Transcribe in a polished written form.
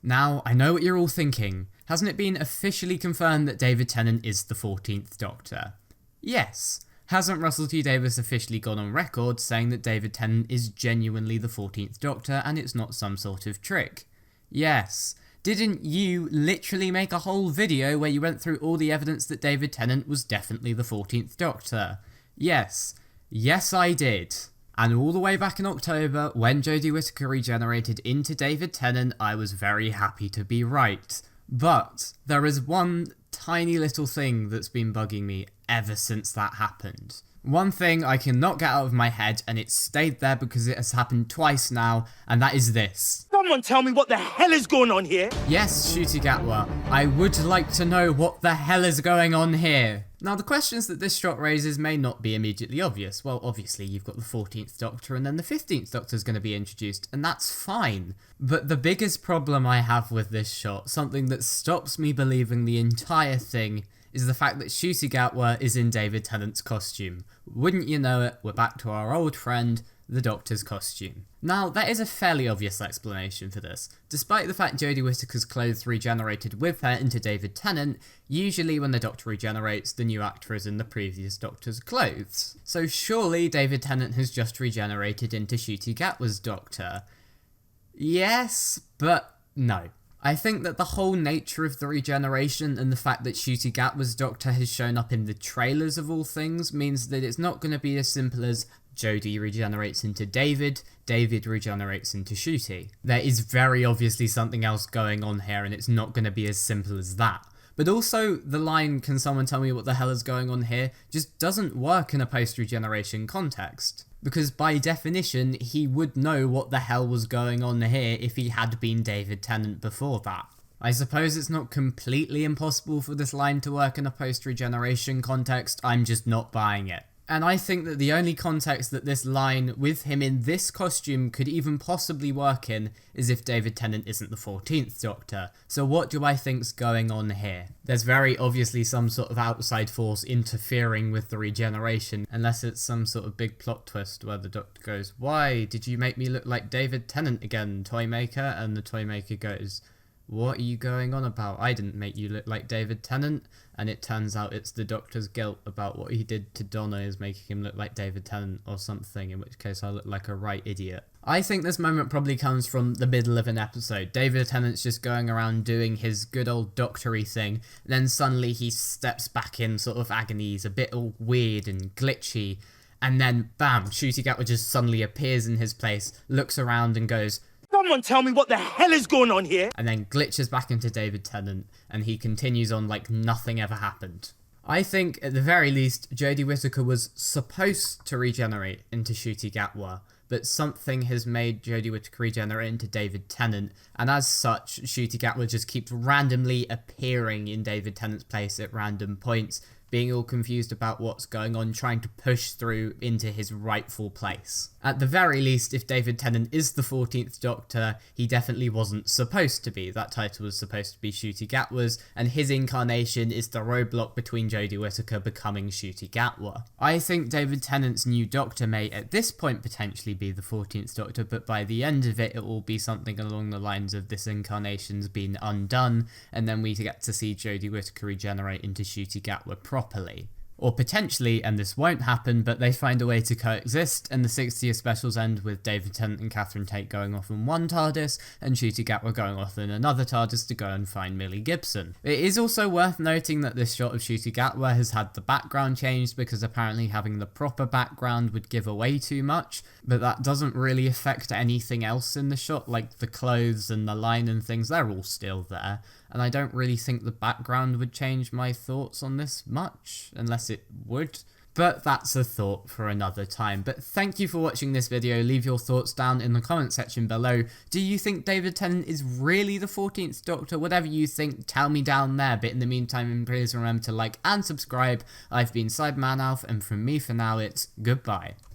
Now, I know what you're all thinking. Hasn't it been officially confirmed that David Tennant is the 14th Doctor? Yes. Hasn't Russell T Davies officially gone on record saying that David Tennant is genuinely the 14th Doctor and it's not some sort of trick? Yes. Didn't you literally make a whole video where you went through all the evidence that David Tennant was definitely the 14th Doctor? Yes. Yes, I did. And all the way back in October, when Jodie Whittaker regenerated into David Tennant, I was very happy to be right. But there is one tiny little thing that's been bugging me ever since that happened. One thing I cannot get out of my head, and it's stayed there because it has happened twice now, and that is this. Someone tell me what the hell is going on here? Yes, Ncuti Gatwa, I would like to know what the hell is going on here. Now, the questions that this shot raises may not be immediately obvious. Well, obviously, you've got the 14th Doctor and then the 15th Doctor is going to be introduced, and that's fine. But the biggest problem I have with this shot, something that stops me believing the entire thing, is the fact that Ncuti Gatwa is in David Tennant's costume. Wouldn't you know it, we're back to our old friend, the Doctor's costume. Now, there is a fairly obvious explanation for this. Despite the fact Jodie Whittaker's clothes regenerated with her into David Tennant, usually when the Doctor regenerates, the new actor is in the previous Doctor's clothes. So surely David Tennant has just regenerated into Ncuti Gatwa's Doctor. Yes, but no. I think that the whole nature of the regeneration and the fact that Ncuti Gatwa's Doctor has shown up in the trailers of all things means that it's not going to be as simple as Jodie regenerates into David, David regenerates into Ncuti. There is very obviously something else going on here and it's not going to be as simple as that. But also, the line, "Can someone tell me what the hell is going on here?" just doesn't work in a post-regeneration context. Because by definition, he would know what the hell was going on here if he had been David Tennant before that. I suppose it's not completely impossible for this line to work in a post-regeneration context, I'm just not buying it. And I think that the only context that this line, with him in this costume, could even possibly work in is if David Tennant isn't the 14th Doctor. So what do I think's going on here? There's very obviously some sort of outside force interfering with the regeneration, unless it's some sort of big plot twist where the Doctor goes, "Why did you make me look like David Tennant again, Toymaker?" And the Toymaker goes, "What are you going on about? I didn't make you look like David Tennant." And it turns out it's the Doctor's guilt about what he did to Donna is making him look like David Tennant or something, in which case I look like a right idiot. I think this moment probably comes from the middle of an episode. David Tennant's just going around doing his good old doctory thing, and then suddenly he steps back in sort of agony, he's a bit all weird and glitchy, and then bam, Ncuti Gatwa just suddenly appears in his place, looks around and goes, Someone tell me what the hell is going on here? And then glitches back into David Tennant, and he continues on like nothing ever happened. I think, at the very least, Jodie Whittaker was supposed to regenerate into Ncuti Gatwa, but something has made Jodie Whittaker regenerate into David Tennant, and as such, Ncuti Gatwa just keeps randomly appearing in David Tennant's place at random points, being all confused about what's going on, trying to push through into his rightful place. At the very least, if David Tennant is the 14th Doctor, he definitely wasn't supposed to be. That title was supposed to be Ncuti Gatwa's, and his incarnation is the roadblock between Jodie Whittaker becoming Ncuti Gatwa. I think David Tennant's new Doctor may at this point potentially be the 14th Doctor, but by the end of it, it will be something along the lines of this incarnation's been undone, and then we get to see Jodie Whittaker regenerate into Ncuti Gatwa properly. Or potentially, and this won't happen, but they find a way to coexist, and the 60th specials end with David Tennant and Catherine Tate going off in one TARDIS, and Ncuti Gatwa going off in another TARDIS to go and find Millie Gibson. It is also worth noting that this shot of Ncuti Gatwa has had the background changed, because apparently having the proper background would give away too much, but that doesn't really affect anything else in the shot, like the clothes and the line and things, they're all still there. And I don't really think the background would change my thoughts on this much, unless it would. But that's a thought for another time. But thank you for watching this video. Leave your thoughts down in the comment section below. Do you think David Tennant is really the 14th Doctor? Whatever you think, tell me down there. But in the meantime, please remember to like and subscribe. I've been Cyberman Alf, and from me for now, it's goodbye.